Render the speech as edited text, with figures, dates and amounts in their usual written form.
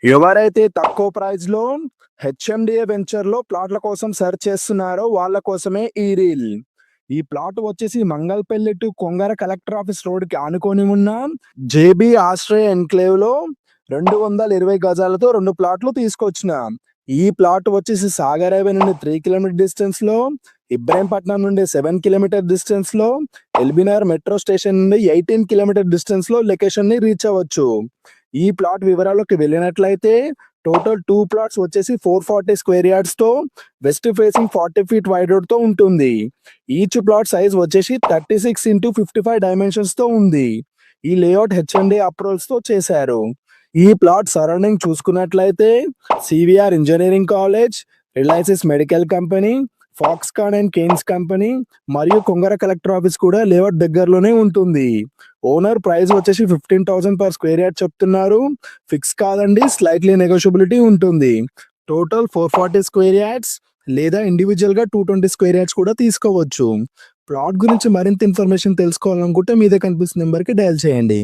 ఎవరైతే తక్కువ ప్రైస్‌లో హెచ్ఎండిఏ వెంచర్‌లో ప్లాట్‌ల కోసం సెర్చ్ చేస్తున్నారో వాళ్ళ కోసమే ఈ రీల్. ఈ ప్లాట్ వచ్చేసి Mangalpalli to Kongara collector office రోడ్‌కి ఆనుకొని ఉన్న జేబీ ఆశ్రయ ఎన్‌క్లేవ్‌లో 220 గజాలతో 2 ప్లాట్లు తీసుకొచ్చిన. ఈ ప్లాట్ వచ్చేసి సాగర్ హైవే నుండి 3 కిలోమీటర్ డిస్టెన్స్‌లో, ఇబ్రహీంపట్నం నుండి 7 కిలోమీటర్ డిస్టెన్స్‌లో, ఎల్బీనగర్ మెట్రో స్టేషన్ నుండి 18 కిలోమీటర్ డిస్టెన్స్‌లో లొకేషన్‌ని రీచ్ అవ్వచ్చు. ఈ ప్లాట్ వివరాల్లోకి వెళ్ళినట్లయితే టోటల్ 2 ప్లాట్స్ వచ్చేసి 440 స్క్వేర్ యార్డ్స్‌తో వెస్ట్ ఫేసింగ్ 40 ఫీట్ వైడ్ రోడ్‌తో ఉంటుంది. ఈచ్ ప్లాట్ సైజ్ వచ్చేసి 36x55 డైమెన్షన్స్‌తో ఉంది. ఈ లేఅవుట్ హెచ్ఎండి అప్రూవల్స్‌తో చేశారు. ఈ ప్లాట్ సరౌండింగ్ చూసుకున్నట్లయితే CVR engineering college, Reliances medical company, Foxconn and Kaynes company మరియు కొంగర కలెక్టర్ ఆఫీస్ కూడా లేఅవుట్ దగ్గరలోనే ఉంటుంది. ఓనర్ ప్రైస్ వచ్చేసి 15,000 పర్ స్క్వేర్ యార్డ్ చెప్తున్నారు. ఫిక్స్ కాదండి, స్లైట్లీ నెగోషియబిలిటీ ఉంటుంది. టోటల్ 440 స్క్వేర్ యార్డ్స్ లేదా ఇండివిజువల్‌గా 220 స్క్వేర్ యార్డ్స్ కూడా తీసుకోవచ్చు. ప్లాట్ గురించి మరింత ఇన్ఫర్మేషన్ తెలుసుకోవాలనుకుంటే మీదే కనిపిస్తున్న నెంబర్‌కి డయల్ చేయండి.